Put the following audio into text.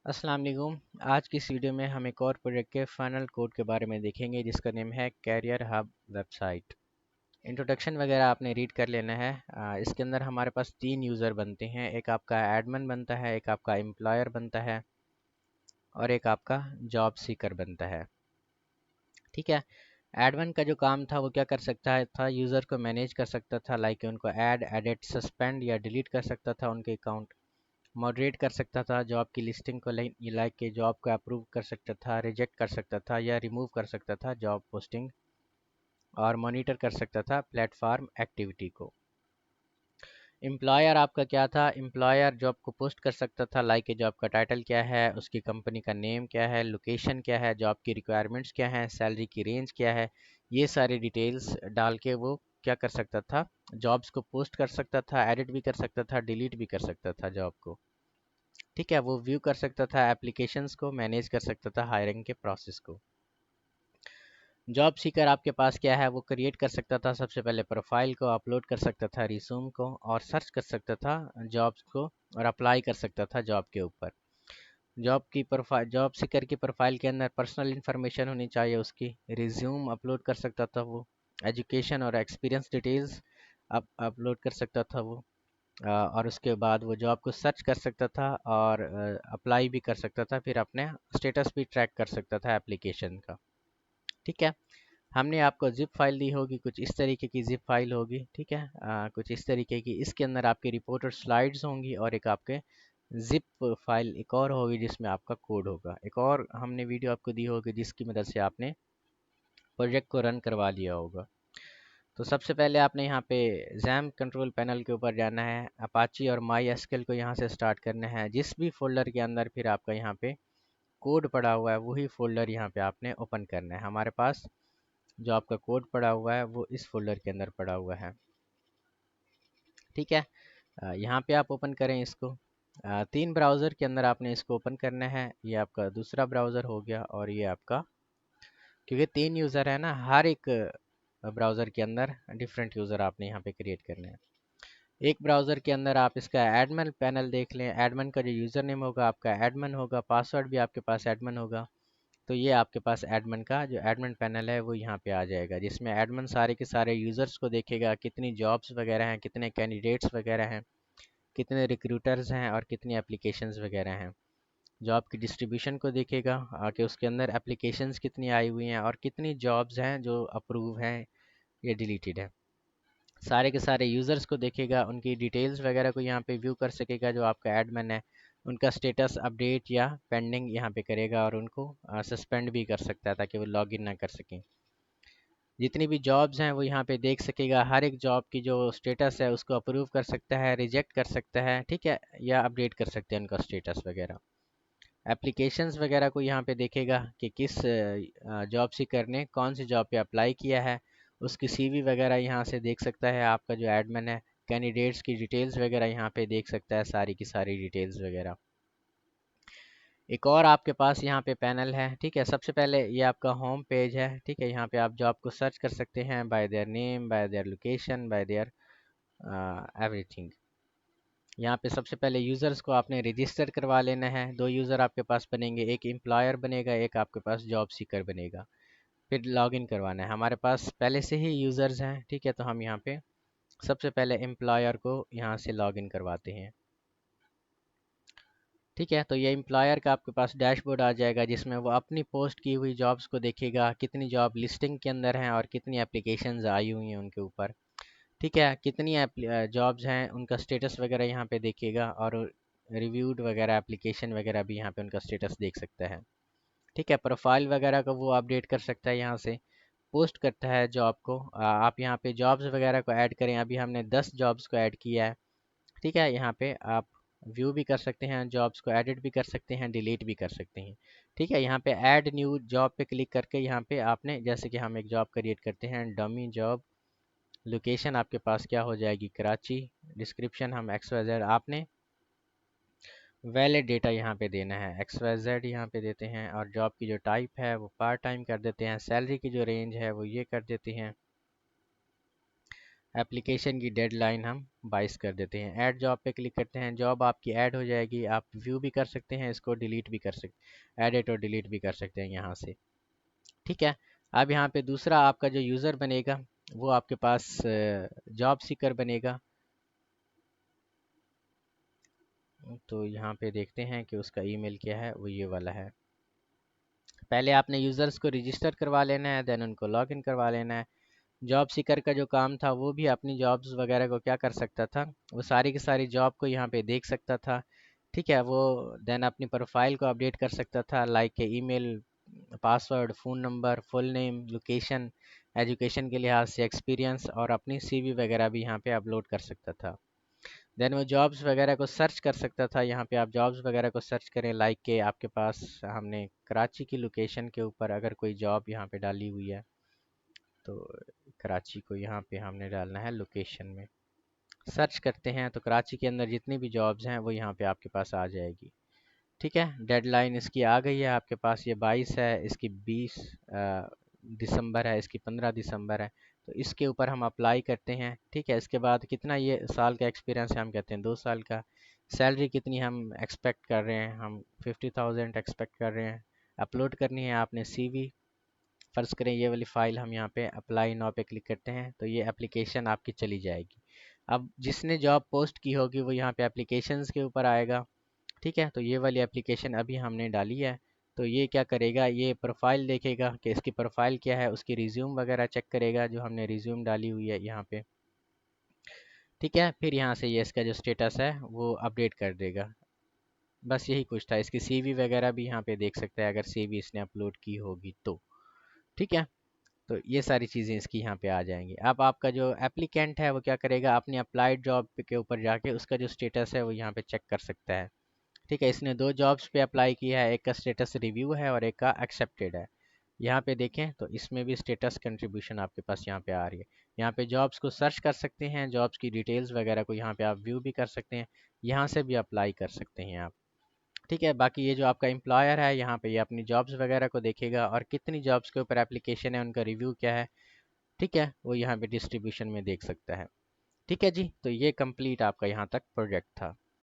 अस्सलाम वालेकुम। आज की इस वीडियो में हम एक और प्रोजेक्ट के फाइनल कोड के बारे में देखेंगे जिसका नेम है कैरियर हब वेबसाइट। इंट्रोडक्शन वगैरह आपने रीड कर लेना है। इसके अंदर हमारे पास तीन यूज़र बनते हैं, एक आपका एडमिन बनता है, एक आपका एम्प्लॉयर बनता है और एक आपका जॉब सीकर बनता है। ठीक है। एडमिन का जो काम था वो क्या कर सकता है था, यूज़र को मैनेज कर सकता था, लाइक उनको ऐड एडिट सस्पेंड या डिलीट कर सकता था उनके अकाउंट, मॉडरेट कर सकता था जॉब की लिस्टिंग को, लाइक के जॉब को अप्रूव कर सकता था, रिजेक्ट कर सकता था या रिमूव कर सकता था जॉब पोस्टिंग, और मॉनिटर कर सकता था प्लेटफॉर्म एक्टिविटी को। एम्प्लॉयर आपका क्या था, एम्प्लॉयर जॉब को पोस्ट कर सकता था, लाइक के जॉब का टाइटल क्या है, उसकी कंपनी का नेम क्या है, लोकेशन क्या है, जॉब की रिक्वायरमेंट्स क्या है, सैलरी की रेंज क्या है, ये सारी डिटेल्स डाल के वो क्या कर सकता था, जॉब्स को पोस्ट कर सकता था, एडिट भी कर सकता था, डिलीट भी कर सकता था जॉब को। ठीक है, वो व्यू कर सकता था एप्लीकेशंस को, मैनेज कर सकता था हायरिंग के प्रोसेस को। जॉब सीकर आपके पास क्या है, वो क्रिएट कर सकता था सबसे पहले प्रोफाइल को, अपलोड कर सकता था रिज्यूम को, और सर्च कर सकता था जॉब्स को और अप्लाई कर सकता था जॉब के ऊपर। जॉब की प्रोफाइल, जॉब सीकर की प्रोफाइल के अंदर पर्सनल इन्फॉर्मेशन होनी चाहिए, उसकी रिज्यूम अपलोड कर सकता था वो, एजुकेशन और एक्सपीरियंस डिटेल्स अपलोड कर सकता था वो, और उसके बाद वो जॉब को सर्च कर सकता था और अप्लाई भी कर सकता था, फिर अपने स्टेटस भी ट्रैक कर सकता था एप्लीकेशन का। ठीक है। हमने आपको जिप फाइल दी होगी, कुछ इस तरीके की जिप फाइल होगी। ठीक है, कुछ इस तरीके की, इसके अंदर आपकी रिपोर्ट और स्लाइड्स होंगी और एक आपके जिप फाइल एक और होगी जिसमें आपका कोड होगा। एक और हमने वीडियो आपको दी होगी जिसकी मदद से आपने प्रोजेक्ट को रन करवा लिया होगा। तो सबसे पहले आपने यहाँ पे जैम कंट्रोल पैनल के ऊपर जाना है, अपाची और माई एसक्यूएल को यहाँ से स्टार्ट करना है। जिस भी फोल्डर के अंदर फिर आपका यहाँ पे कोड पड़ा हुआ है वही फोल्डर यहाँ पे आपने ओपन करना है। हमारे पास जो आपका कोड पड़ा हुआ है वो इस फोल्डर के अंदर पड़ा हुआ है। ठीक है, यहाँ पे आप ओपन करें इसको। तीन ब्राउज़र के अंदर आपने इसको ओपन करना है। ये आपका दूसरा ब्राउज़र हो गया और ये आपका, क्योंकि तीन यूज़र है ना, हर एक ब्राउज़र के अंदर डिफरेंट यूज़र आपने यहाँ पे क्रिएट करने हैं। एक ब्राउज़र के अंदर आप इसका एडमिन पैनल देख लें, एडमिन का जो यूज़र नेम होगा आपका एडमिन होगा, पासवर्ड भी आपके पास एडमिन होगा। तो ये आपके पास एडमिन का जो एडमिन पैनल है वो यहाँ पे आ जाएगा, जिसमें एडमिन सारे के सारे यूज़र्स को देखेगा, कितनी जॉब्स वगैरह हैं, कितने कैंडिडेट्स वगैरह हैं, कितने रिक्रूटर्स हैं और कितनी एप्लीकेशंस वगैरह हैं। जॉब की डिस्ट्रीब्यूशन को देखेगा कि उसके अंदर एप्लीकेशंस कितनी आई हुई हैं और कितनी जॉब्स हैं जो अप्रूव हैं या डिलीटेड है। सारे के सारे यूज़र्स को देखेगा, उनकी डिटेल्स वगैरह को यहाँ पे व्यू कर सकेगा। जो आपका एडमिन है उनका स्टेटस अपडेट या पेंडिंग यहाँ पे करेगा और उनको सस्पेंड भी कर सकता है ताकि वो लॉगिन ना कर सकें। जितनी भी जॉब्स हैं वो यहाँ पे देख सकेगा, हर एक जॉब की जो स्टेटस है उसको अप्रूव कर सकता है, रिजेक्ट कर सकता है, ठीक है, या अपडेट कर सकते हैं उनका स्टेटस वगैरह। एप्लीकेशंस वगैरह को यहाँ पे देखेगा कि किस जॉब सीकर ने कौन सी जॉब पे अप्लाई किया है, उसकी सीवी वगैरह यहाँ से देख सकता है आपका जो एडमिन है। कैंडिडेट्स की डिटेल्स वगैरह यहाँ पे देख सकता है, सारी की सारी डिटेल्स वगैरह। एक और आपके पास यहाँ पे पैनल है। ठीक है, सबसे पहले ये आपका होम पेज है। ठीक है, यहाँ पे आप जॉब को सर्च कर सकते हैं bye their name, bye their location, bye there everything. यहाँ पे सबसे पहले यूज़र्स को आपने रजिस्टर करवा लेना है। दो यूज़र आपके पास बनेंगे, एक एम्प्लॉयर बनेगा, एक आपके पास जॉब सीकर बनेगा। फिर लॉगिन करवाना है। हमारे पास पहले से ही यूज़र्स हैं। ठीक है, तो हम यहाँ पे सबसे पहले एम्प्लॉयर को यहाँ से लॉगिन करवाते हैं। ठीक है, तो ये एम्प्लॉयर का आपके पास डैशबोर्ड आ जाएगा जिसमें वो अपनी पोस्ट की हुई जॉब्स को देखेगा, कितनी जॉब लिस्टिंग के अंदर हैं और कितनी एप्लीकेशंस आई हुई हैं उनके ऊपर। ठीक है, कितनी जॉब्स हैं उनका स्टेटस वगैरह यहाँ पे देखेगा, और रिव्यूड वगैरह एप्लीकेशन वगैरह भी यहाँ पे उनका स्टेटस देख सकता है। ठीक है, प्रोफाइल वगैरह को वो अपडेट कर सकता है, यहाँ से पोस्ट करता है जॉब को। आप यहाँ पे जॉब्स वगैरह को ऐड करें, अभी हमने 10 जॉब्स को ऐड किया है। ठीक है, यहाँ पे आप व्यू भी कर सकते हैं, जॉब्स को एडिट भी कर सकते हैं, डिलीट भी कर सकते हैं। ठीक है, यहाँ पे ऐड न्यू जॉब पे क्लिक करके यहाँ पे आपने, जैसे कि हम एक जॉब क्रिएट करते हैं डमी जॉब, लोकेशन आपके पास क्या हो जाएगी, कराची, डिस्क्रिप्शन हम XYZ, आपने वैलिड डेटा यहाँ पे देना है, XYZ यहाँ पे देते हैं, और जॉब की जो टाइप है वो पार्ट टाइम कर देते हैं, सैलरी की जो रेंज है वो ये कर देते हैं, एप्लीकेशन की डेडलाइन हम 22 कर देते हैं। ऐड जॉब पे क्लिक करते हैं, जॉब आपकी ऐड हो जाएगी। आप व्यू भी कर सकते हैं, इसको डिलीट भी कर सकते, एडिट और डिलीट भी कर सकते हैं यहाँ से। ठीक है। अब यहाँ पे दूसरा आपका जो यूज़र बनेगा वो आपके पास जॉब सीकर बनेगा। तो यहाँ पे देखते हैं कि उसका ईमेल क्या है, वो ये वाला है। पहले आपने यूज़र्स को रजिस्टर करवा लेना है, देन उनको लॉगिन करवा लेना है। जॉब सीकर का जो काम था वो भी अपनी जॉब्स वगैरह को क्या कर सकता था, वो सारी की सारी जॉब को यहाँ पे देख सकता था। ठीक है। वो देन अपनी प्रोफाइल को अपडेट कर सकता था, like email, password, phone number, full name, location, education के लिहाज से एक्सपीरियंस, और अपनी सीवी वगैरह भी यहाँ पे अपलोड कर सकता था। देन वो जॉब्स वगैरह को सर्च कर सकता था। यहाँ पे आप जॉब्स वगैरह को सर्च करें, लाइक के आपके पास हमने कराची की लोकेशन के ऊपर अगर कोई जॉब यहाँ पे डाली हुई है तो कराची को यहाँ पे हमने डालना है लोकेशन में। सर्च करते हैं तो कराची के अंदर जितनी भी जॉब्स हैं वो यहाँ पे आपके पास आ जाएगी। ठीक है। डेडलाइन इसकी आ गई है आपके पास, ये 22 है, इसकी 20 दिसंबर है, इसकी 15 दिसंबर है। तो इसके ऊपर हम अप्लाई करते हैं। ठीक है। इसके बाद कितना ये साल का एक्सपीरियंस है, हम कहते हैं 2 साल का। सैलरी कितनी हम एक्सपेक्ट कर रहे हैं, हम 50,000 एक्सपेक्ट कर रहे हैं। अपलोड करनी है आपने सीवी। फ़र्ज़ करें ये वाली फ़ाइल हम यहाँ पे अप्लाई नाउ पे क्लिक करते हैं तो ये एप्लीकेशन आपकी चली जाएगी। अब जिसने जॉब पोस्ट की होगी वो यहाँ पे एप्लीकेशंस के ऊपर आएगा। ठीक है। तो ये वाली एप्लीकेशन अभी हमने डाली है, तो ये क्या करेगा, ये प्रोफाइल देखेगा कि इसकी प्रोफाइल क्या है, उसकी रिज्यूम वगैरह चेक करेगा जो हमने रिज्यूम डाली हुई है यहाँ पे। ठीक है। फिर यहाँ से ये इसका जो स्टेटस है वो अपडेट कर देगा। बस यही कुछ था। इसकी सीवी वगैरह भी यहाँ पे देख सकता है अगर सीवी इसने अपलोड की होगी तो। ठीक है। तो ये सारी चीज़ें इसकी यहाँ पे आ जाएंगी। अब आपका जो एप्लीकेंट है वो क्या करेगा, अपनी अप्लाइड जॉब के ऊपर जाके उसका जो स्टेटस है वो यहाँ पे चेक कर सकता है। ठीक है। इसने 2 जॉब्स पे अप्लाई किया है, एक का स्टेटस रिव्यू है और एक का एक्सेप्टेड है। यहाँ पे देखें तो इसमें भी स्टेटस कंट्रीब्यूशन आपके पास यहाँ पे आ रही है। यहाँ पे जॉब्स को सर्च कर सकते हैं, जॉब्स की डिटेल्स वगैरह को यहाँ पे आप व्यू भी कर सकते हैं, यहाँ से भी अप्लाई कर सकते हैं आप। ठीक है। बाकी ये जो आपका एम्प्लॉयर है यहाँ पे ये अपनी जॉब्स वगैरह को देखेगा और कितनी जॉब्स के ऊपर एप्लीकेशन है उनका रिव्यू क्या है। ठीक है। वो यहाँ पे डिस्ट्रीब्यूशन में देख सकता है। ठीक है जी। तो ये कंप्लीट आपका यहाँ तक प्रोजेक्ट था।